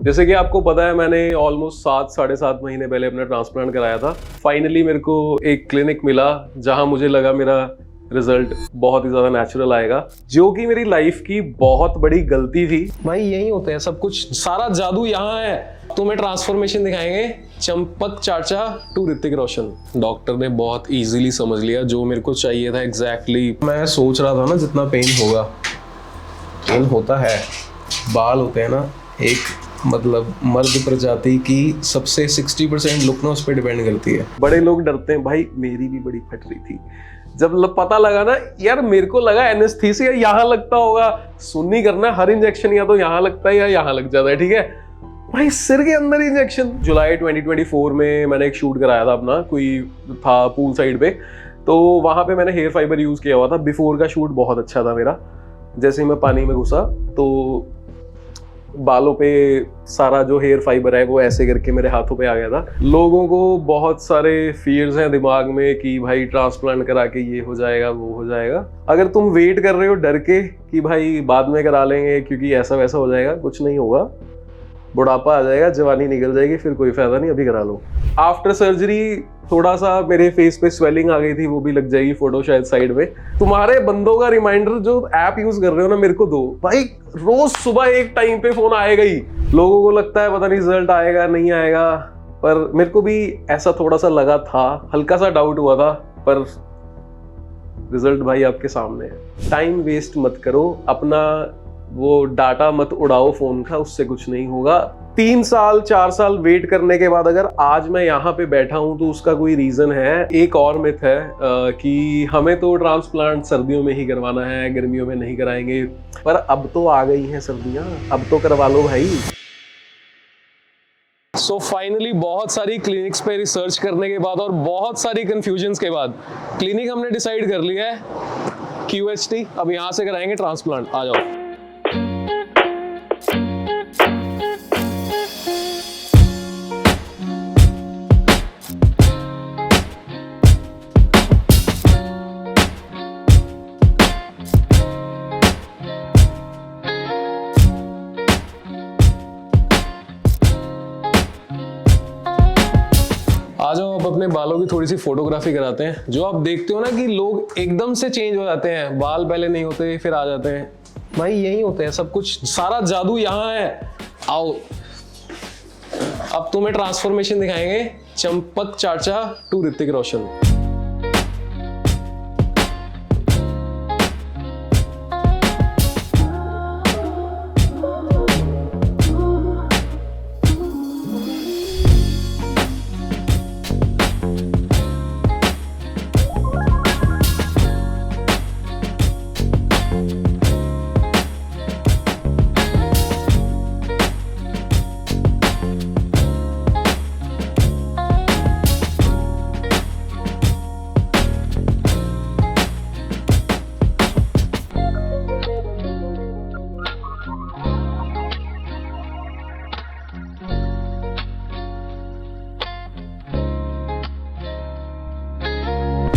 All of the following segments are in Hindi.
जैसे कि आपको पता है मैंने ऑलमोस्ट 7 साढ़े 7 महीने पहले अपना ट्रांसप्लांट कराया था। फाइनली मेरे को एक क्लिनिक मिला जहां मुझे लगा मेरा रिजल्ट बहुत ही ज्यादा नेचुरल आएगा, जो कि मेरी लाइफ की बहुत बड़ी गलती थी। भाई यही होते हैं सब कुछ, सारा जादू यहाँ है। तुम्हें ट्रांसफॉर्मेशन दिखाएंगे Champak Chacha to Hrithik Roshan. Doctor ने बहुत इजीली समझ लिया जो मेरे को चाहिए था एग्जैक्टली। मैं सोच रहा था ना जितना पेन होगा, पेन होता है। बाल होते हैं ना, एक मतलब मर्द प्रजाति की सबसे 60% लुक ना उस पर डिपेंड करती है। बड़े लोग डरते हैं, भाई मेरी भी बड़ी फट रही थी। जब पता लगा ना यार, मेरे को लगा एनेस्थीसिया यहाँ लगता होगा। सुन नहीं करना, हर इंजेक्शन या तो यहाँ लगता है या यहाँ लग जाता है, ठीक है भाई, सिर के अंदर इंजेक्शन। जुलाई 2024 में मैंने एक शूट कराया था अपना, कोई था पूल साइड पे, तो वहां पे मैंने हेयर फाइबर यूज किया हुआ था। बिफोर का शूट बहुत अच्छा था मेरा। जैसे ही मैं पानी में घुसा तो बालों पे सारा जो हेयर फाइबर है वो ऐसे करके मेरे हाथों पे आ गया था। लोगों को बहुत सारे फियर्स हैं दिमाग में कि भाई ट्रांसप्लांट करा के ये हो जाएगा वो हो जाएगा। अगर तुम वेट कर रहे हो डर के कि भाई बाद में करा लेंगे क्योंकि ऐसा वैसा हो जाएगा, कुछ नहीं होगा। बुढ़ापा आ जाएगा, जवानी निकल जाएगी, फिर कोई फायदा नहीं, अभी करा लो। आफ्टर सर्जरी थोड़ा सा मेरे फेस पे स्वेलिंग आ गई थी, वो भी लग जाएगी फोटो शायद साइड में। तुम्हारे बंदों का रिमाइंडर जो ऐप यूज कर रहे हो ना, मेरे को दो भाई। रोज सुबह एक टाइम पे फोन आएगा ही। लोगों को लगता है पता नहीं रिजल्ट आएगा नहीं आएगा, पर मेरे को भी ऐसा थोड़ा सा लगा था, हल्का सा डाउट हुआ था, पर रिजल्ट भाई आपके सामने है। टाइम वेस्ट मत करो, अपना वो डाटा मत उड़ाओ फोन का, उससे कुछ नहीं होगा। 3 साल 4 साल वेट करने के बाद अगर आज मैं यहाँ पे बैठा हूँ तो उसका कोई रीजन है। एक और मिथ है कि हमें तो ट्रांसप्लांट सर्दियों में ही करवाना है, गर्मियों में नहीं कराएंगे, पर अब तो आ गई हैं सर्दियां, अब तो करवा लो भाई। सो फाइनली बहुत सारी क्लिनिक्स पे रिसर्च करने के बाद और बहुत सारी कंफ्यूजन्स के बाद क्लिनिक हमने डिसाइड कर लिया है, QHT। अब यहाँ से कराएंगे ट्रांसप्लांट। आ जाओ। आज हम अपने बालों की थोड़ी सी फोटोग्राफी कराते हैं। जो आप देखते हो ना कि लोग एकदम से चेंज हो जाते हैं, बाल पहले नहीं होते फिर आ जाते हैं। भाई यही होते हैं सब कुछ, सारा जादू यहाँ है। आओ अब तुम्हें ट्रांसफॉर्मेशन दिखाएंगे Champak Chacha to Hrithik Roshan.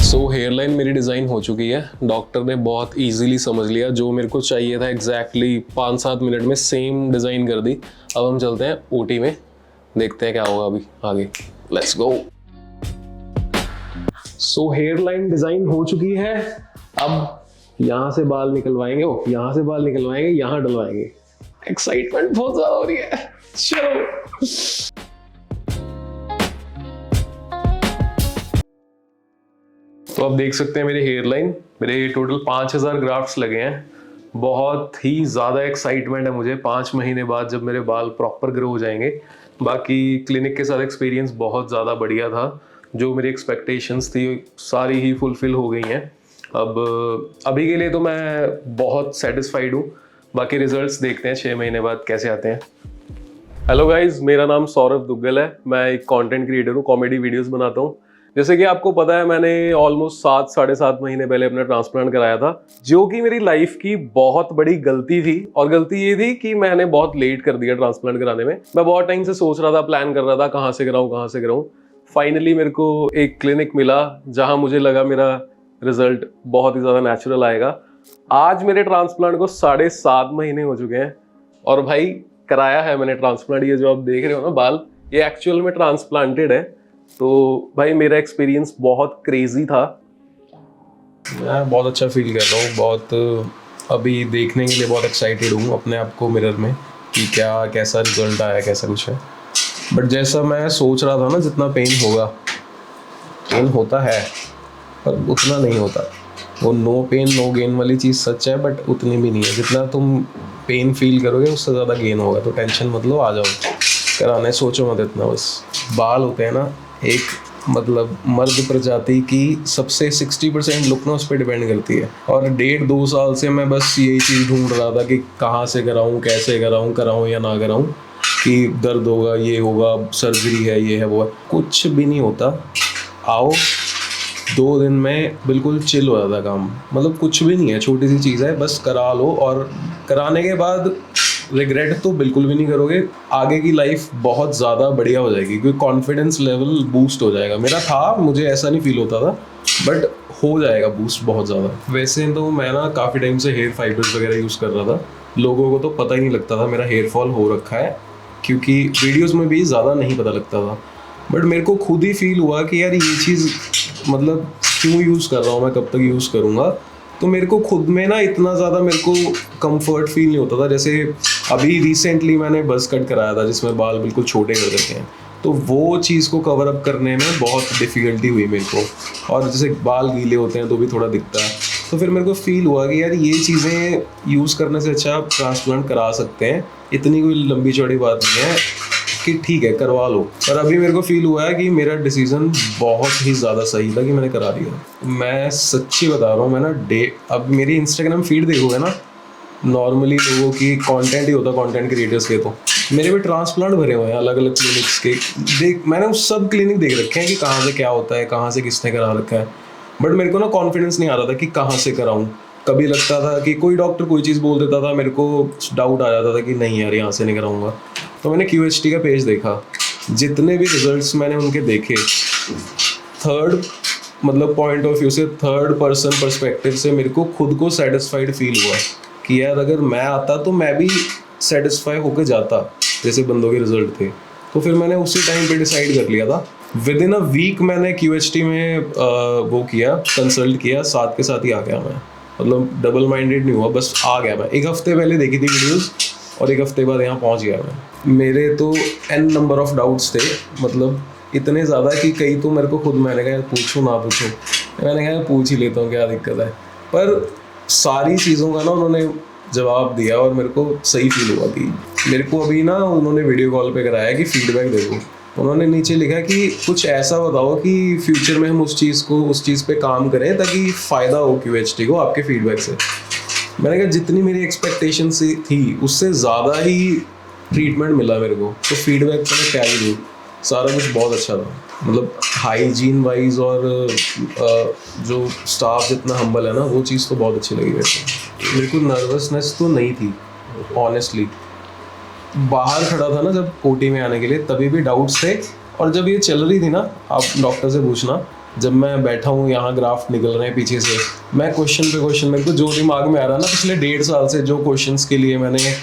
So hairline मेरी डिज़ाइन हो चुकी है। डॉक्टर ने बहुत इजीली समझ लिया जो मेरे को चाहिए था एग्जैक्टली 5-7 मिनट में सेम डिज़ाइन कर दी। अब हम चलते हैं OT में, देखते हैं क्या होगा अभी आगे। Let's go. So hairline design हो चुकी है। अब यहाँ से बाल निकलवाएंगे, यहाँ से बाल निकलवाएंगे, यहाँ डलवाएंगे। एक्साइटमेंट बहुत ज़्यादा हो रही है, चलो। तो आप देख सकते हैं मेरे हेयरलाइन, मेरे टोटल 5000 ग्राफ्ट्स लगे हैं। बहुत ही ज़्यादा एक्साइटमेंट है मुझे 5 महीने बाद जब मेरे बाल प्रॉपर ग्रो हो जाएंगे। बाकी क्लिनिक के साथ एक्सपीरियंस बहुत ज़्यादा बढ़िया था। जो मेरी एक्सपेक्टेशंस थी सारी ही फुलफिल हो गई हैं। अब अभी के लिए तो मैं बहुत सेटिस्फाइड हूँ। बाकी रिजल्ट्स देखते हैं 6 महीने बाद कैसे आते हैं। हेलो गाइज, मेरा नाम सौरभ दुग्गल है। मैं एक कंटेंट क्रिएटर हूँ, कॉमेडी वीडियोस बनाता हूँ। जैसे कि आपको पता है मैंने ऑलमोस्ट 7 साढ़े 7 महीने पहले अपना ट्रांसप्लांट कराया था, जो कि मेरी लाइफ की बहुत बड़ी गलती थी। और गलती ये थी कि मैंने बहुत लेट कर दिया ट्रांसप्लांट कराने में। मैं बहुत टाइम से सोच रहा था, प्लान कर रहा था कहाँ से कराऊँ। फाइनली मेरे को एक क्लिनिक मिला जहाँ मुझे लगा मेरा रिजल्ट बहुत ही ज़्यादा नेचुरल आएगा। आज मेरे ट्रांसप्लांट को 7.5 महीने हो चुके हैं और भाई कराया है मैंने ट्रांसप्लांट। ये जो आप देख रहे हो ना बाल, ये एक्चुअल में ट्रांसप्लांटेड है। तो भाई मेरा एक्सपीरियंस बहुत क्रेजी था। मैं बहुत अच्छा फील कर रहा हूँ, बहुत अभी देखने के लिए बहुत एक्साइटेड हूँ अपने आप को मिरर में कि क्या कैसा रिजल्ट आया, कैसा कुछ है। बट जैसा मैं सोच रहा था ना, जितना पेन होगा, पेन होता है पर उतना नहीं होता। वो नो पेन नो गेन वाली चीज़ सच है, बट उतनी भी नहीं है। जितना तुम पेन फील करोगे उससे ज़्यादा गेन होगा। तो टेंशन मत लो, आ जाओ कराने, सोचो मत इतना। बस बाल होते हैं ना, एक मतलब मर्द प्रजाति की सबसे 60% लुक ना उस पर डिपेंड करती है। और 1.5-2 साल से मैं बस यही चीज़ ढूंढ रहा था कि कहाँ से कराऊँ, कैसे कराऊँ या ना कराऊँ, कि दर्द होगा, ये होगा, सर्जरी है, ये है, वो है। कुछ भी नहीं होता। आओ 2 दिन में बिल्कुल चिल हो जाता काम। मतलब कुछ भी नहीं है, छोटी सी चीज़ है, बस करा लो। और कराने के बाद रिग्रेट तो बिल्कुल भी नहीं करोगे। आगे की लाइफ बहुत ज़्यादा बढ़िया हो जाएगी, क्योंकि कॉन्फिडेंस लेवल बूस्ट हो जाएगा। मेरा था, मुझे ऐसा नहीं फील होता था, बट हो जाएगा बूस्ट बहुत ज़्यादा। वैसे तो मैं ना काफ़ी टाइम से हेयर फाइबर्स वगैरह यूज़ कर रहा था। लोगों को तो पता ही नहीं लगता था मेरा हेयर फॉल हो रखा है, क्योंकि वीडियोज़ में भी ज़्यादा नहीं पता लगता था। बट मेरे को खुद ही फील हुआ कि यार ये चीज़ मतलब क्यों यूज़ कर रहा हूँ मैं, कब तक यूज़ करूँगा। तो मेरे को खुद में ना इतना ज़्यादा मेरे को कंफर्ट फील नहीं होता था। जैसे अभी रिसेंटली मैंने बज़ कट कराया था, जिसमें बाल बिल्कुल छोटे कर देते हैं। तो वो चीज़ को कवर अप करने में बहुत डिफ़िकल्टी हुई मेरे को। और जैसे बाल गीले होते हैं तो भी थोड़ा दिखता है। तो फिर मेरे को फील हुआ कि यार ये चीज़ें यूज़ करने से अच्छा आप ट्रांसप्लांट करा सकते हैं। इतनी कोई लंबी चौड़ी बात नहीं है कि ठीक है करवा लो। पर अभी मेरे को फील हुआ है कि मेरा डिसीजन बहुत ही ज़्यादा सही था कि मैंने करा दिया। मैं सच्ची बता रहा हूँ, मैं ना अब मेरी इंस्टाग्राम फीड देखोगे ना, नॉर्मली लोगों की कंटेंट ही होता, कंटेंट क्रिएटर्स के। तो मेरे भी ट्रांसप्लांट भरे हुए हैं अलग अलग क्लिनिक्स के। मैंने उस सब क्लिनिक देख रखे हैं कि कहाँ से क्या होता है, कहाँ से किसने करा रखा है। बट मेरे को ना कॉन्फिडेंस नहीं आ रहा था कि कहाँ से कराऊँ। कभी लगता था कि कोई डॉक्टर कोई चीज़ बोल देता था, मेरे को डाउट आ जाता था कि नहीं यार यहाँ से नहीं कराऊंगा। तो मैंने QHT का पेज देखा, जितने भी रिजल्ट्स मैंने उनके देखे, थर्ड मतलब पॉइंट ऑफ व्यू से, थर्ड पर्सन पर्सपेक्टिव से मेरे को खुद को सेटिस्फाइड फील हुआ कि यार अगर मैं आता तो मैं भी सेटिस्फाई होकर जाता जैसे बंदों के रिजल्ट थे। तो फिर मैंने उसी टाइम पे डिसाइड कर लिया था। विद इन अ वीक मैंने QHT में वो किया, कंसल्ट किया, साथ के साथ ही आ गया मैं। मतलब डबल माइंडेड नहीं हुआ, बस आ गया मैं। 1 हफ्ते पहले देखी थी वीडियोस और 1 हफ्ते बाद यहाँ पहुँच गया मैं। मेरे तो n नंबर ऑफ डाउट्स थे, मतलब इतने ज़्यादा कि कई तो मेरे को खुद, मैंने कहा पूछूं ना पूछूं, मैंने कहा पूछ ही लेता हूँ क्या दिक्कत है। पर सारी चीज़ों का ना उन्होंने जवाब दिया और मेरे को सही फील हुआ कि मेरे को अभी ना उन्होंने वीडियो कॉल पे कराया कि फीडबैक दे दो। उन्होंने नीचे लिखा कि कुछ ऐसा बताओ कि फ्यूचर में हम उस चीज़ पे काम करें ताकि फ़ायदा हो QHT को आपके फीडबैक से। मैंने कहा जितनी मेरी एक्सपेक्टेशन से थी उससे ज़्यादा ही ट्रीटमेंट मिला मेरे को। तो फीडबैक तो मैं क्या ही दूँ, सारा कुछ बहुत अच्छा था। मतलब हाइजीन वाइज और जो स्टाफ जितना हम्बल है ना, वो चीज़ तो बहुत अच्छी लगी मेरे को। नर्वसनेस तो नहीं थी ऑनेस्टली। बाहर खड़ा था ना जब OT में आने के लिए, तभी भी डाउट्स थे। और जब ये चल रही थी ना, आप डॉक्टर से पूछना, जब मैं बैठा हूँ यहाँ ग्राफ्ट निकल रहे हैं पीछे से, मैं क्वेश्चन पे क्वेश्चन, मेरे को जो दिमाग में आ रहा है ना पिछले 1.5 साल से, जो क्वेश्चंस के लिए मैंने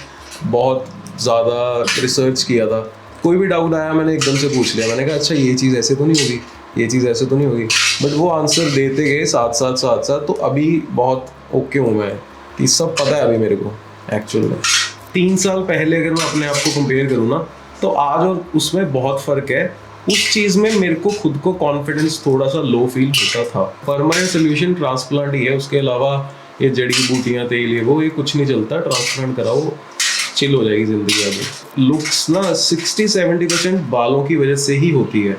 बहुत ज़्यादा रिसर्च किया था, कोई भी डाउट आया मैंने एकदम से पूछ लिया। मैंने कहा अच्छा ये चीज़ ऐसे तो नहीं होगी, ये चीज़ ऐसे तो नहीं होगी। बट वो आंसर देते गए साथ साथ। तो अभी बहुत ओके हूँ मैं, कि सब पता है अभी मेरे को एक्चुअल में। 3 साल पहले अगर मैं अपने आप को कंपेयर करूँ ना, तो आज और उसमें बहुत फ़र्क है। उस चीज़ में मेरे को खुद को कॉन्फिडेंस थोड़ा सा लो फील होता था। परमानेंट सोल्यूशन ट्रांसप्लांट ही है, उसके अलावा ये जड़ी बूटियाँ तेल ये वो ये कुछ नहीं चलता। ट्रांसप्लांट कराओ, चिल हो जाएगी ज़िंदगी। अभी लुक्स ना 60-70% बालों की वजह से ही होती है।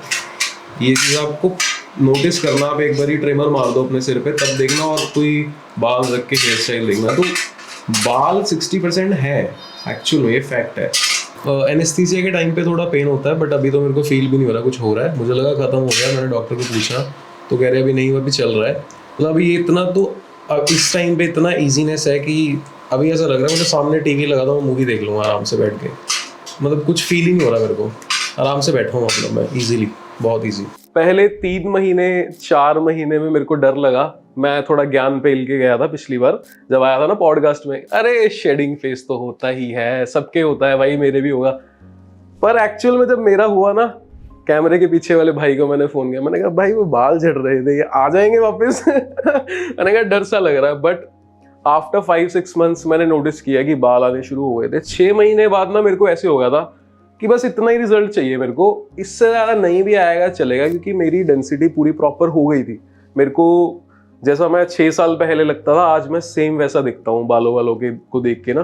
ये चीज़ आपको नोटिस करना, आप एक बार ही ट्रिमर मार दो अपने सिर पे, तब देखना, और कोई बाल रख के हेयर स्टाइल देखना। तो बाल 60% है एक्चुअल में, ये फैक्ट है। एनेस्थीसिया के टाइम पे थोड़ा पेन होता है, बट अभी तो मेरे को फील भी नहीं हो रहा कुछ हो रहा है। मुझे लगा खत्म हो गया, मैंने डॉक्टर को पूछा तो कह रहे अभी नहीं, अभी चल रहा है। मतलब अभी इतना तो इस टाइम पे इतना ईजीनेस है कि अभी ऐसा लग रहा है मुझे सामने टीवी लगा दो, मैं मूवी देख लूँगा आराम से बैठ के। मतलब कुछ फील ही नहीं हो रहा मेरे को, आराम से बैठा हूँ मतलब मैं ईजीली, बहुत ईजी। पहले 3 महीने 4 महीने में मेरे को डर लगा मैं थोड़ा ज्ञान पेल के गया था पिछली बार जब आया था ना पॉडकास्ट में, अरे शेडिंग फेस तो होता ही है, सबके होता है भाई, मेरे भी होगा। पर एक्चुअल में जब मेरा हुआ ना, कैमरे के पीछे वाले भाई को मैंने फोन किया, मैंने कहा भाई वो बाल झड़ रहे थे, ये आ जाएंगे वापस? मैंने कहा डर सा लग रहा है। बट आफ्टर 5-6 मंथ्स मैंने नोटिस किया कि बाल आने शुरू हो गए थे। 6 महीने बाद ना मेरे को ऐसे हो गया था कि बस इतना ही रिजल्ट चाहिए मेरे को, इससे ज्यादा नहीं भी आएगा चलेगा, क्योंकि मेरी डेंसिटी पूरी प्रॉपर हो गई थी। मेरे को जैसा मैं 6 साल पहले लगता था, आज मैं सेम वैसा दिखता हूँ बालों वालों के को देख के ना।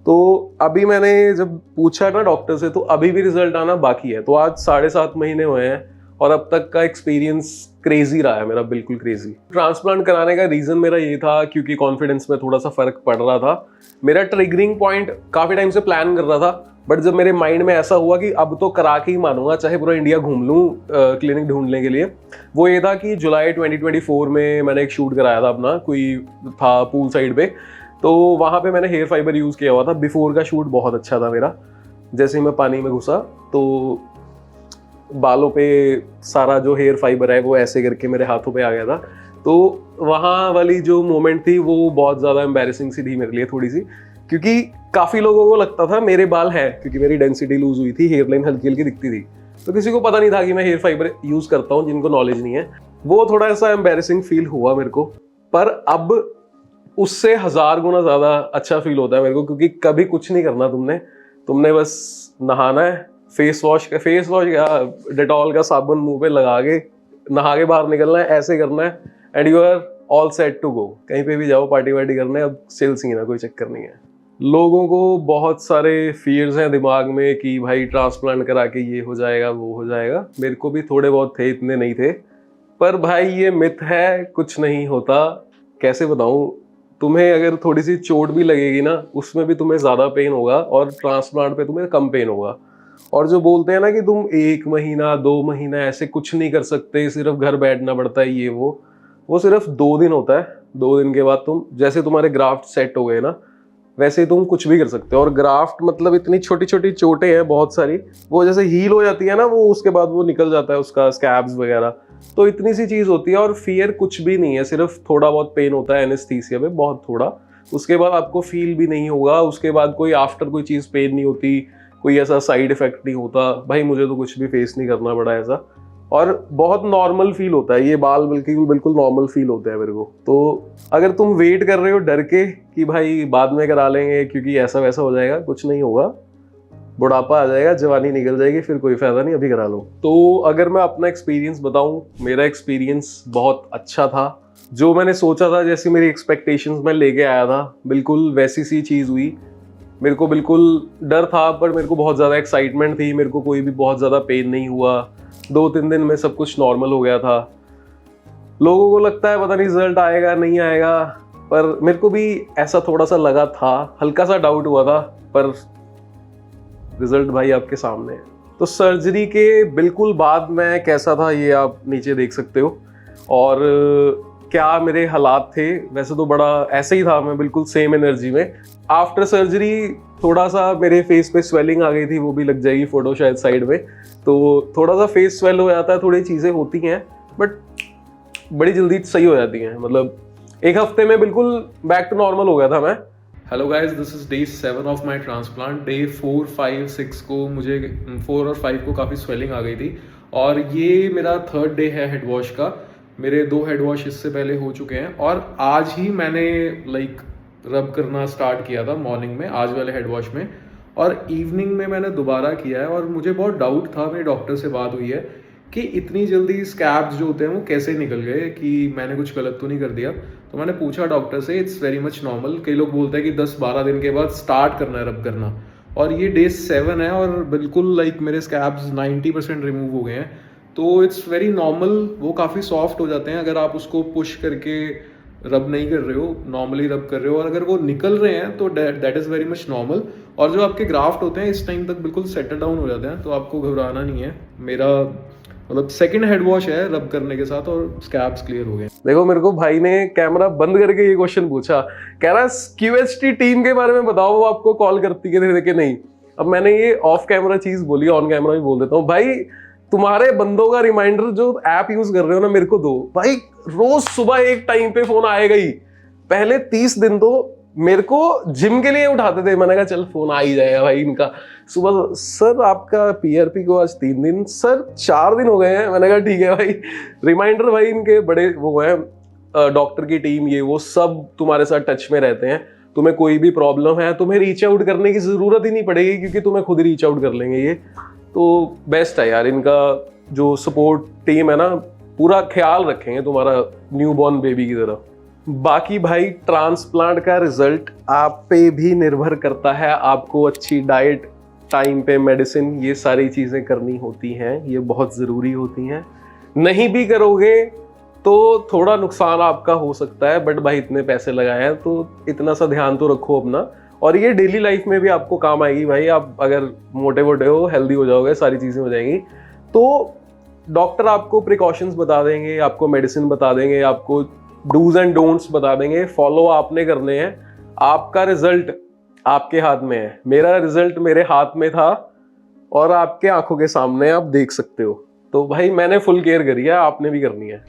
तो अभी मैंने जब पूछा ना डॉक्टर से, तो अभी भी रिजल्ट आना बाकी है। तो आज 7.5 महीने हुए हैं और अब तक का एक्सपीरियंस क्रेजी रहा है मेरा, बिल्कुल क्रेजी। ट्रांसप्लांट कराने का रीजन मेरा ये था क्योंकि कॉन्फिडेंस में थोड़ा सा फर्क पड़ रहा था। मेरा ट्रिगरिंग पॉइंट काफी टाइम से प्लान कर रहा था, बट जब मेरे माइंड में ऐसा हुआ कि अब तो करा के ही मानूंगा, चाहे पूरा इंडिया घूम लूं क्लिनिक ढूंढने के लिए, वो ये था कि जुलाई 2024 में मैंने एक शूट कराया था अपना, कोई था पूल साइड पे। तो वहाँ पे मैंने हेयर फाइबर यूज़ किया हुआ था। बिफोर का शूट बहुत अच्छा था मेरा। जैसे ही मैं पानी में घुसा तो बालों पे सारा जो हेयर फाइबर है वो ऐसे करके मेरे हाथों पे आ गया था। तो वहाँ वाली जो मोमेंट थी वो बहुत ज़्यादा एम्बैरेसिंग सी थी मेरे लिए थोड़ी सी, क्योंकि काफ़ी लोगों को लगता था मेरे बाल हैं, क्योंकि मेरी डेंसिटी लूज हुई थी, हेयर लाइन हल्की हल्की दिखती थी, तो किसी को पता नहीं था कि मैं हेयर फाइबर यूज़ करता हूँ, जिनको नॉलेज नहीं है। वो थोड़ा सा एम्बैरेसिंग फील हुआ मेरे को, पर अब उससे 1000 गुना ज़्यादा अच्छा फील होता है मेरे को, क्योंकि कभी कुछ नहीं करना तुमने बस नहाना है, फेस वॉश या डेटॉल का साबुन मुंह पे लगा के नहा के बाहर निकलना है, ऐसे करना है, and you are all set to go. कहीं पे भी जाओ, पार्टी वार्टी करने, अब चिल सीन है, कोई चक्कर नहीं है। लोगों को बहुत सारे फियर्स हैं दिमाग में कि भाई ट्रांसप्लांट करा के ये हो जाएगा वो हो जाएगा। मेरे को भी थोड़े बहुत थे, इतने नहीं थे। पर भाई ये मिथ है, कुछ नहीं होता। कैसे बताऊं तुम्हें, अगर थोड़ी सी चोट भी लगेगी ना, उसमें भी तुम्हें ज्यादा पेन होगा और ट्रांसप्लांट पे तुम्हें कम पेन होगा। और जो बोलते हैं ना कि तुम 1 महीना 2 महीना ऐसे कुछ नहीं कर सकते, सिर्फ घर बैठना पड़ता है, ये वो सिर्फ 2 दिन होता है। 2 दिन के बाद तुम, जैसे तुम्हारे ग्राफ्ट सेट हो गए ना, वैसे तुम कुछ भी कर सकते हो। और ग्राफ्ट मतलब इतनी छोटी छोटी चोटें हैं बहुत सारी, वो जैसे हील हो जाती है ना, वो उसके बाद वो निकल जाता है उसका स्कैब्स वगैरह। तो इतनी सी चीज होती है, और फियर कुछ भी नहीं है, सिर्फ थोड़ा बहुत पेन होता है एनेस्थीसिया में, बहुत थोड़ा। उसके बाद आपको फील भी नहीं होगा, उसके बाद कोई आफ्टर कोई चीज पेन नहीं होती, कोई ऐसा साइड इफेक्ट नहीं होता। भाई मुझे तो कुछ भी फेस नहीं करना पड़ा ऐसा, और बहुत नॉर्मल फील होता है। ये बाल बिल्कुल नॉर्मल फील होते हैं मेरे को। तो अगर तुम वेट कर रहे हो डर के कि भाई बाद में करा लेंगे क्योंकि ऐसा वैसा हो जाएगा, कुछ नहीं होगा। बुढ़ापा आ जाएगा, जवानी निकल जाएगी, फिर कोई फायदा नहीं, अभी करा लो। तो अगर मैं अपना एक्सपीरियंस बताऊं, मेरा एक्सपीरियंस बहुत अच्छा था। जो मैंने सोचा था, जैसी मेरी एक्सपेक्टेशंस मैं लेके आया था, बिल्कुल वैसी सी चीज हुई। मेरे को बिल्कुल डर था, पर मेरे को बहुत ज़्यादा एक्साइटमेंट थी। मेरे को कोई भी बहुत ज़्यादा पेन नहीं हुआ। 2-3 दिन में सब कुछ नॉर्मल हो गया था। लोगों को लगता है पता नहीं रिजल्ट आएगा नहीं आएगा, पर मेरे को भी ऐसा थोड़ा सा लगा था, हल्का सा डाउट हुआ था, पर रिजल्ट भाई आपके सामने है। तो सर्जरी के बिल्कुल बाद मैं कैसा था ये आप नीचे देख सकते हो, और क्या मेरे हालात थे। वैसे तो बड़ा ऐसे ही था, मैं बिल्कुल सेम एनर्जी में। आफ्टर सर्जरी थोड़ा सा मेरे फेस पे स्वेलिंग आ गई थी, वो भी लग जाएगी फोटो शायद साइड में। तो थोड़ा सा फेस स्वेल हो जाता है, थोड़ी चीज़ें होती हैं, बट बड़ी जल्दी सही हो जाती हैं। मतलब 1 हफ्ते में बिल्कुल बैक टू नॉर्मल हो गया था मैं। Hello guys, this is day 7 of my transplant. Day 4, 5, 6 को मुझे 4 और 5 को काफ़ी स्वेलिंग आ गई थी, और ये मेरा 3rd डे है हेड वॉश का। मेरे 2 हेड वॉश इससे पहले हो चुके हैं, और आज ही मैंने रब करना स्टार्ट किया था मॉर्निंग में, आज वाले हेड वॉश में, और इवनिंग में मैंने दोबारा किया है। और मुझे बहुत डाउट था, मेरे डॉक्टर से बात हुई है कि इतनी जल्दी स्कैब्स जो होते हैं वो कैसे निकल गए, कि मैंने कुछ गलत तो नहीं कर दिया। तो मैंने पूछा डॉक्टर से, इट्स वेरी मच नॉर्मल। कई लोग बोलते हैं कि 10-12 दिन के बाद स्टार्ट करना है रब करना, और ये डे 7 है और बिल्कुल मेरे स्कैब्स 90% रिमूव हो गए हैं। तो इट्स वेरी नॉर्मल, वो काफ़ी सॉफ्ट हो जाते हैं अगर आप उसको पुश करके रब नहीं कर रहे हो, नॉर्मली रब कर रहे हो, और अगर वो निकल रहे हैं तो that is very much normal. और जो आपके ग्राफ्ट होते हैं इस टाइम तक बिल्कुल सेटल डाउन हो जाते हैं, तो आपको घबराना नहीं है। मेरा मतलब 2nd हेड वॉश है रब करने के साथ, और स्कैब्स क्लियर हो गए। देखो मेरे को भाई ने कैमरा बंद करके ये क्वेश्चन पूछा, कह रहा QHT टीम के बारे में बताओ, वो आपको कॉल करती है कि नहीं। अब मैंने ये ऑफ कैमरा चीज बोली, ऑन कैमरा भी बोल देता हूँ भाई। तुम्हारे बंदों का रिमाइंडर जो ऐप यूज कर रहे हो ना, मेरे को दो भाई। रोज सुबह एक टाइम पे फोन आएगा ही। पहले 30 दिन तो मेरे को जिम के लिए उठाते थे, मैंने कहा चल फोन आ ही जाएगा भाई इनका। सुबह सर आपका पीआरपी को आज 3 दिन, सर 4 दिन हो गए हैं। मैंने कहा ठीक है भाई। रिमाइंडर भाई इनके बड़े वो हैं, डॉक्टर की टीम, ये वो सब तुम्हारे साथ टच में रहते हैं। तुम्हें कोई भी प्रॉब्लम है, तुम्हें रीच आउट करने की जरूरत ही नहीं पड़ेगी, क्योंकि तुम्हें खुद रीच आउट कर लेंगे ये। तो बेस्ट है यार, इनका जो सपोर्ट टीम है ना, पूरा ख्याल रखेंगे तुम्हारा न्यूबॉर्न बेबी की तरह। बाकी भाई ट्रांसप्लांट का रिजल्ट आप पे भी निर्भर करता है। आपको अच्छी डाइट, टाइम पे मेडिसिन, ये सारी चीजें करनी होती हैं, ये बहुत जरूरी होती हैं। नहीं भी करोगे तो थोड़ा नुकसान आपका हो सकता है, बट भाई इतने पैसे लगाए हैं तो इतना सा ध्यान तो रखो अपना। और ये डेली लाइफ में भी आपको काम आएगी भाई। आप अगर मोटे मोटे हो, हेल्दी हो जाओगे, सारी चीजें हो जाएंगी। तो डॉक्टर आपको प्रिकॉशंस बता देंगे, आपको मेडिसिन बता देंगे, आपको डूज एंड डोंट्स बता देंगे, फॉलो आपने करने हैं। आपका रिजल्ट आपके हाथ में है। मेरा रिजल्ट मेरे हाथ में था और आपके आंखों के सामने आप देख सकते हो। तो भाई मैंने फुल केयर करी है, आपने भी करनी है।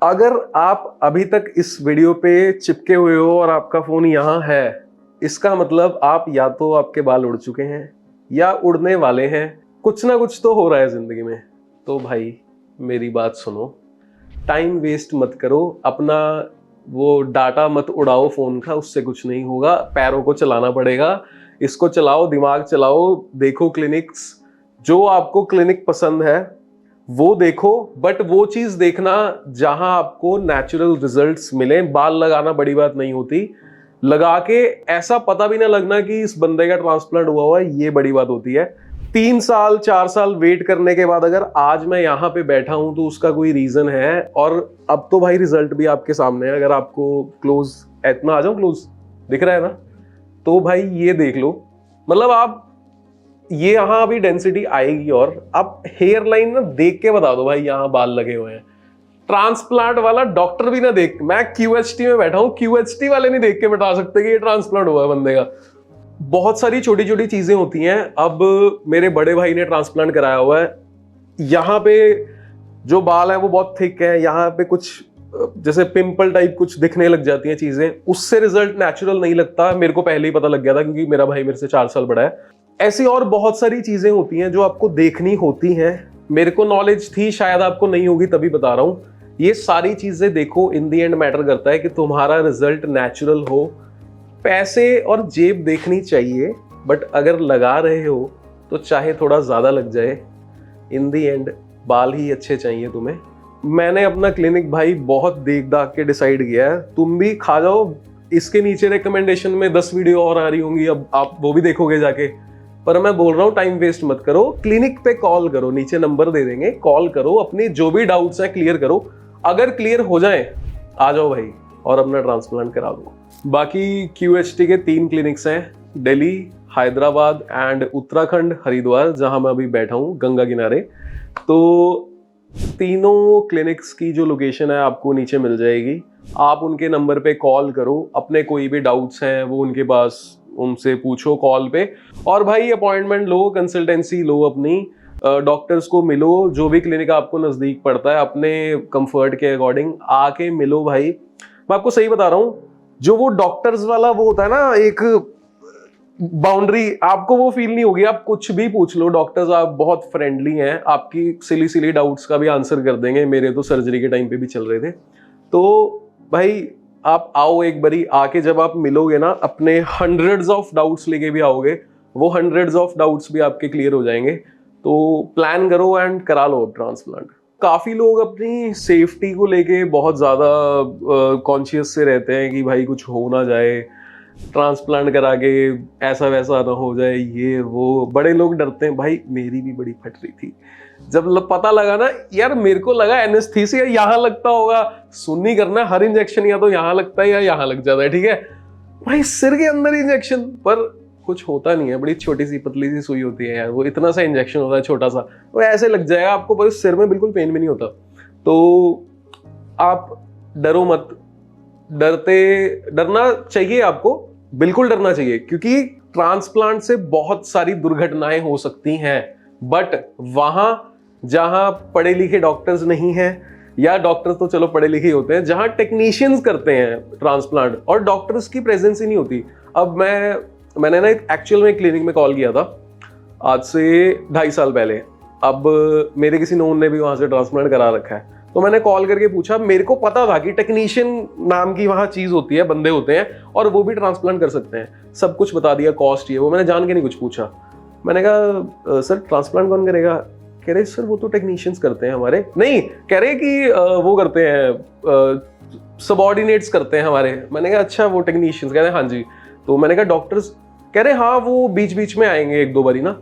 अगर आप अभी तक इस वीडियो पे चिपके हुए हो और आपका फोन यहाँ है, इसका मतलब आप या तो आपके बाल उड़ चुके हैं या उड़ने वाले हैं। कुछ ना कुछ तो हो रहा है जिंदगी में। तो भाई मेरी बात सुनो, टाइम वेस्ट मत करो, अपना वो डाटा मत उड़ाओ फोन का, उससे कुछ नहीं होगा। पैरों को चलाना पड़ेगा, इसको चलाओ, दिमाग चलाओ, देखो क्लिनिक्स, जो आपको क्लिनिक पसंद है वो देखो, बट वो चीज देखना जहां आपको नेचुरल रिजल्ट्स मिले। बाल लगाना बड़ी बात नहीं होती, लगा के ऐसा पता भी ना लगना कि इस बंदे का ट्रांसप्लांट हुआ है, ये बड़ी बात होती है। 3 साल 4 साल वेट करने के बाद अगर आज मैं यहाँ पे बैठा हूं तो उसका कोई रीजन है। और अब तो भाई रिजल्ट भी आपके सामने है। अगर आपको क्लोज, इतना आ जाओ क्लोज, दिख रहा है ना, तो भाई ये देख लो। मतलब आप ये यहाँ अभी डेंसिटी आएगी और आप हेयर लाइन ना देख के बता दो भाई यहाँ बाल लगे हुए हैं। ट्रांसप्लांट वाला डॉक्टर भी ना देख, मैं क्यूएचटी में बैठा हूं, क्यूएचटी वाले नहीं देख के बता सकते कि ये ट्रांसप्लांट हुआ है बंदे का। बहुत सारी छोटी छोटी चीजें होती हैं। अब मेरे बड़े भाई ने ट्रांसप्लांट कराया हुआ है, यहाँ पे जो बाल है वो बहुत थिक है, यहाँ पे कुछ जैसे पिंपल टाइप कुछ दिखने लग जाती हैं चीजें, उससे रिजल्ट नेचुरल नहीं लगता। मेरे को पहले ही पता लग गया था क्योंकि मेरा भाई मेरे से 4 साल बड़ा है। ऐसी और बहुत सारी चीजें होती हैं जो आपको देखनी होती हैं। मेरे को नॉलेज थी, शायद आपको नहीं होगी, तभी बता रहा हूं। ये सारी चीजें देखो, इन दी एंड मैटर करता है कि तुम्हारा रिजल्ट नेचुरल हो। पैसे और जेब देखनी चाहिए, बट अगर लगा रहे हो तो चाहे थोड़ा ज्यादा लग जाए, इन दी एंड बाल ही अच्छे चाहिए तुम्हें। मैंने अपना क्लिनिक भाई बहुत देख दाख के डिसाइड किया है। तुम भी खा जाओ। इसके नीचे रिकमेंडेशन में 10 वीडियो और आ रही होंगी, अब आप वो भी देखोगे जाके। पर मैं बोल रहा हूँ टाइम वेस्ट मत करो, क्लिनिक पे कॉल करो, नीचे नंबर दे देंगे, कॉल करो, अपने जो भी डाउट्स है क्लियर करो। अगर क्लियर हो जाए आ जाओ भाई और अपना ट्रांसप्लांट करा दो। बाकी क्यूएचटी के 3 क्लिनिक्स हैं, दिल्ली, हैदराबाद एंड उत्तराखंड हरिद्वार, जहां मैं अभी बैठा हूँ गंगा किनारे। तो तीनों क्लिनिक्स की जो लोकेशन है आपको नीचे मिल जाएगी। आप उनके नंबर पे कॉल करो, अपने कोई भी डाउट्स हैं वो उनके पास, उनसे पूछो कॉल पे। और भाई अपॉइंटमेंट लो, कंसल्टेंसी लो, अपनी डॉक्टर्स को मिलो, जो भी क्लिनिक आपको नजदीक पड़ता है अपने कंफर्ट के अकॉर्डिंग आके मिलो। भाई मैं आपको सही बता रहा हूँ, जो वो डॉक्टर्स वाला वो होता है ना एक बाउंड्री, आपको वो फील नहीं होगी। आप कुछ भी पूछ लो, डॉक्टर्स आप बहुत फ्रेंडली हैं, आपकी सिली सिली डाउट्स का भी आंसर कर देंगे। मेरे तो सर्जरी के टाइम पे भी चल रहे थे। तो भाई आप आओ एक बारी, आके जब आप मिलोगे ना, अपने हंड्रेड्स ऑफ डाउट्स लेके भी आओगे, वो हंड्रेड्स ऑफ डाउट्स भी आपके क्लियर हो जाएंगे। तो प्लान करो एंड करा लो अब ट्रांसप्लांट। काफी लोग अपनी सेफ्टी को लेके बहुत ज्यादा कॉन्शियस से रहते हैं कि भाई कुछ हो ना जाए, ट्रांसप्लांट करा के ऐसा वैसा ना हो जाए, ये वो बड़े लोग डरते हैं। भाई मेरी भी बड़ी फट रही थी जब पता लगा ना, यार मेरे को लगा एनेस्थीसिया यहाँ लगता होगा, सुन नहीं करना, हर इंजेक्शन या तो यहाँ लगता है या यहाँ लग जाता है, ठीक है भाई, सिर के अंदर इंजेक्शन। पर कुछ होता नहीं है, बड़ी छोटी सी पतली सी सुई होती है यार, वो इतना सा इंजेक्शन होता है छोटा सा, वो ऐसे लग जाएगा आपको, पर सिर में बिल्कुल पेन भी नहीं होता। तो आप डरो मत, डरना चाहिए आपको, बिल्कुल डरना चाहिए, क्योंकि ट्रांसप्लांट से बहुत सारी दुर्घटनाएं हो सकती हैं। बट वहां जहां पढ़े लिखे डॉक्टर्स नहीं हैं, या डॉक्टर्स तो चलो पढ़े लिखे होते हैं, जहां टेक्नीशियंस करते हैं ट्रांसप्लांट और डॉक्टर्स की प्रेजेंस ही नहीं होती। अब मैंने ना एक एक्चुअल में क्लिनिक में कॉल किया था आज से 2.5 साल पहले। अब मेरे किसी नोन ने भी वहां से ट्रांसप्लांट करा रखा है, तो मैंने कॉल करके पूछा। मेरे को पता था कि टेक्नीशियन नाम की वहां चीज होती है, बंदे होते हैं और वो भी ट्रांसप्लांट कर सकते हैं। सब कुछ बता दिया, कॉस्ट ये वो, मैंने जान के नहीं कुछ पूछा। मैंने कहा सर ट्रांसप्लांट कौन करेगा? कह रहे सर वो तो टेक्नीशियंस करते हैं हमारे। नहीं, कह रहे कि वो करते हैं, सबऑर्डिनेट्स करते हैं हमारे। मैंने कहा अच्छा वो टेक्नीशियंस? कह रहे हाँ जी। तो मैंने कहा डॉक्टर्स? कह रहे हाँ वो बीच बीच में आएंगे 1-2 बारी ना।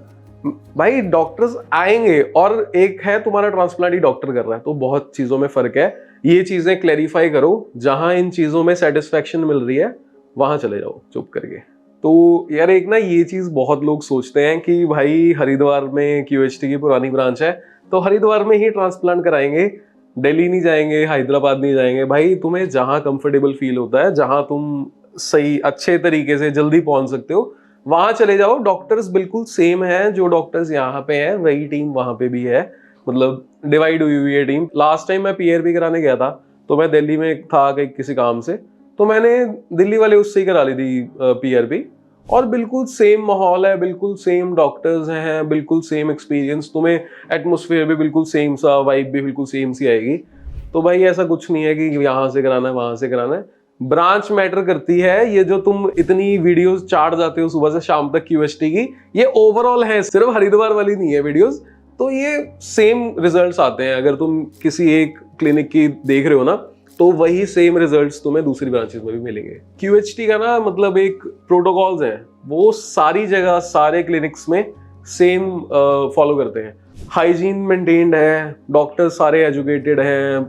भाई डॉक्टर्स आएंगे और एक है तुम्हारा ट्रांसप्लांट ही डॉक्टर कर रहा है, तो बहुत चीजों में फर्क है। ये चीजें क्लैरिफाई करो, जहां इन चीजों में सेटिस्फेक्शन मिल रही है वहां चले जाओ चुप करके। तो यार एक ना ये चीज बहुत लोग सोचते हैं कि भाई हरिद्वार में QHT की पुरानी ब्रांच है तो हरिद्वार में ही ट्रांसप्लांट कराएंगे, दिल्ली नहीं जाएंगे, हैदराबाद नहीं जाएंगे। भाई तुम्हें जहां कंफर्टेबल फील होता है, जहां तुम सही अच्छे तरीके से जल्दी पहुंच सकते हो, वहां चले जाओ। डॉक्टर्स बिल्कुल सेम है, जो डॉक्टर्स यहाँ पे है वही टीम वहां पे भी है, मतलब डिवाइड हुई हुई है टीम। लास्ट टाइम मैं PRP कराने गया था, तो मैं दिल्ली में था किसी काम से, तो मैंने दिल्ली वाले उससे ही करा ली थी PRP, और बिल्कुल सेम माहौल है, बिल्कुल सेम डॉक्टर्स हैं, बिल्कुल सेम एक्सपीरियंस, तुम्हें एटमोसफेयर भी बिल्कुल सेम सा, वाइब भी बिल्कुल सेम सी आएगी। तो भाई ऐसा कुछ नहीं है कि यहाँ से कराना है वहां से कराना है, ब्रांच मैटर करती है। ये जो तुम इतनी वीडियोस चाट जाते हो सुबह से शाम तक QHT की, ये ओवरऑल है, सिर्फ हरिद्वार वाली नहीं है वीडियोस। तो ये सेम रिजल्ट्स आते हैं। अगर तुम किसी एक क्लिनिक की देख रहे हो ना, तो वही सेम रिजल्ट्स तुम्हें दूसरी ब्रांचेस में भी मिलेंगे। QHT का ना मतलब एक प्रोटोकॉल्स हैं, वो सारी जगह सारे क्लिनिक्स में सेम फॉलो करते हैं। हाइजीन मेंटेन्ड है, डॉक्टर सारे एजुकेटेड हैं,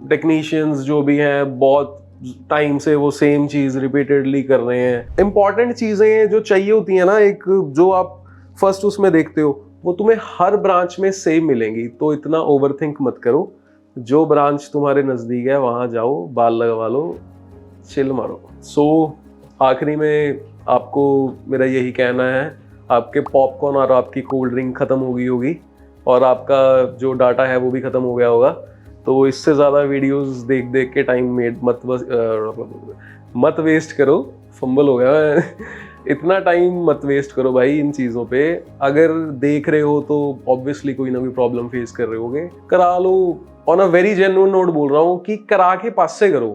टेक्नीशियंस जो भी हैं बहुत टाइम से वो सेम चीज रिपीटेडली कर रहे हैं। इंपॉर्टेंट चीजें जो चाहिए होती है ना, एक जो आप फर्स्ट उसमें देखते हो, वो तुम्हें हर ब्रांच में सेम मिलेंगी। तो इतना ओवरथिंक मत करो, जो ब्रांच तुम्हारे नजदीक है वहां जाओ, बाल लगवा लो, चिल मारो। आखिरी में आपको मेरा यही कहना है, आपके पॉपकॉर्न और आपकी कोल्ड ड्रिंक खत्म हो गई होगी और आपका जो डाटा है वो भी खत्म हो गया होगा। तो इससे ज़्यादा वीडियोस देख देख के टाइम मत वेस्ट करो। फंबल हो गया इतना टाइम मत वेस्ट करो भाई इन चीज़ों पे। अगर देख रहे हो तो ऑब्वियसली कोई ना कोई प्रॉब्लम फेस कर रहे होगे, करा लो। On a very genuine note बोल रहा हूँ कि करा के पास से करो,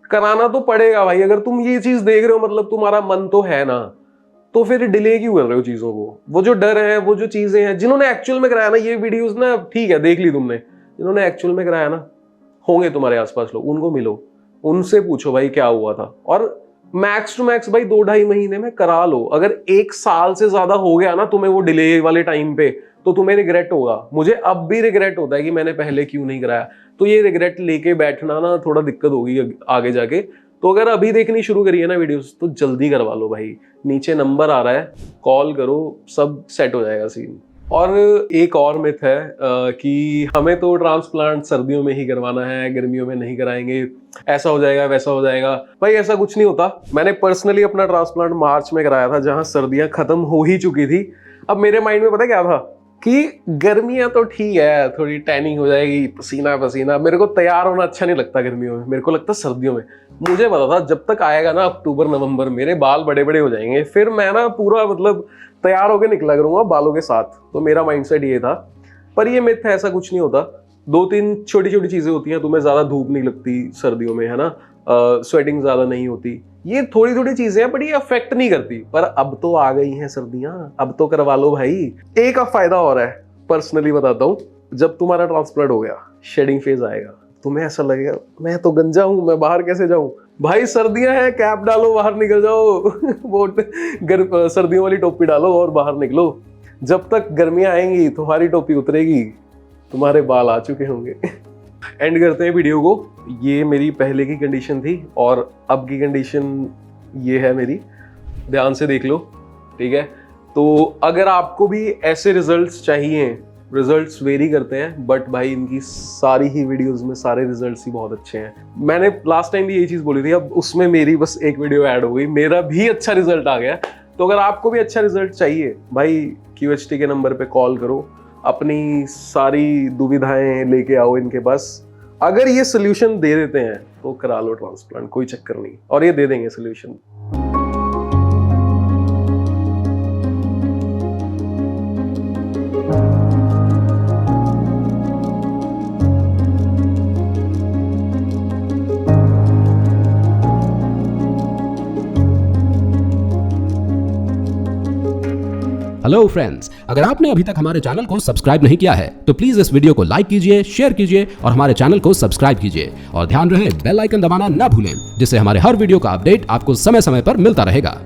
कराना तो पड़ेगा भाई। अगर तुम ये चीज़ देख रहे हो मतलब तुम्हारा मन तो है ना, तो फिर डिले क्यों कर रहे हो चीज़ों को? वो जो डर है, वो जो चीज़ें हैं, जिन्होंने एक्चुअल में कराया ना, ये वीडियोस ना ठीक है देख ली तुमने, जिन्होंने एक्चुअल में कराया ना, होंगे तुम्हारे आसपास लोग, उनको मिलो, उनसे पूछो भाई क्या हुआ था। और मैक्स टू मैक्स भाई 2-2.5 महीने में करा लो। अगर 1 साल से ज्यादा हो गया ना तुम्हें वो डिले वाले टाइम पे, तो तुम्हें रिग्रेट होगा। मुझे अब भी रिग्रेट होता है कि मैंने पहले क्यों नहीं कराया। तो ये रिग्रेट लेके बैठना ना थोड़ा दिक्कत होगी आगे जाके। तो अगर अभी देखनी शुरू करी है ना वीडियोस, तो जल्दी करवा लो भाई, नीचे नंबर आ रहा है, कॉल करो, सब सेट हो जाएगा सीन। और एक और मिथ है कि हमें तो ट्रांसप्लांट सर्दियों में ही करवाना है, गर्मियों में नहीं कराएंगे, ऐसा हो जाएगा वैसा हो जाएगा। भाई ऐसा कुछ नहीं होता। मैंने पर्सनली अपना ट्रांसप्लांट मार्च में कराया था, जहां सर्दियां खत्म हो ही चुकी थी। अब मेरे माइंड में पता क्या था कि गर्मियां तो ठीक है, थोड़ी टैनिंग हो जाएगी, पसीना पसीना, मेरे को तैयार होना अच्छा नहीं लगता गर्मियों में, मेरे को लगता सर्दियों में। मुझे पता था जब तक आएगा ना अक्टूबर नवंबर, मेरे बाल बड़े बड़े हो जाएंगे, फिर मैं ना पूरा मतलब तैयार होकर निकला करूंगा बालों के साथ। तो मेरा माइंडसेट ये था। पर ये मिथ है, ऐसा कुछ नहीं होता। 2-3 छोटी छोटी चीजें होती हैं, तुम्हें ज्यादा धूप नहीं लगती सर्दियों में, है ना, स्वेटिंग ज्यादा नहीं होती, ये थोड़ी थोड़ी चीजें हैं, बट ये अफेक्ट नहीं करती। पर अब तो आ गई हैं सर्दियां, अब तो करवा लो भाई। एक फायदा और है, पर्सनली बताता हूँ, जब तुम्हारा ट्रांसप्लांट हो गया, शेडिंग फेज आएगा, तुम्हें ऐसा लगेगा मैं तो गंजा हूं, मैं बाहर कैसे जाऊं। भाई सर्दियां हैं, कैप डालो, बाहर निकल जाओ वो सर्दियों वाली टोपी डालो और बाहर निकलो। जब तक गर्मियां आएंगी तुम्हारी टोपी उतरेगी, तुम्हारे बाल आ चुके होंगे। एंड करते हैं वीडियो को। ये मेरी पहले की कंडीशन थी और अब की कंडीशन ये है मेरी, ध्यान से देख लो, ठीक है। तो अगर आपको भी ऐसे रिजल्ट्स चाहिए, रिजल्ट्स वेरी करते हैं, बट भाई इनकी सारी ही वीडियोस में सारे रिजल्ट्स ही बहुत अच्छे हैं। मैंने लास्ट टाइम भी यही चीज बोली थी, अब उसमें मेरी बस एक वीडियो ऐड हो गई, मेरा भी अच्छा रिजल्ट आ गया। तो अगर आपको भी अच्छा रिजल्ट चाहिए भाई, QHT के नंबर पे कॉल करो, अपनी सारी दुविधाएं लेके आओ इनके पास। अगर ये सोल्यूशन दे देते हैं तो करा लो ट्रांसप्लांट, कोई चक्कर नहीं, और ये दे देंगे सोल्यूशन। हेलो फ्रेंड्स, अगर आपने अभी तक हमारे चैनल को सब्सक्राइब नहीं किया है तो प्लीज इस वीडियो को लाइक कीजिए, शेयर कीजिए और हमारे चैनल को सब्सक्राइब कीजिए। और ध्यान रहे बेल आइकन दबाना ना भूलें, जिससे हमारे हर वीडियो का अपडेट आपको समय समय पर मिलता रहेगा।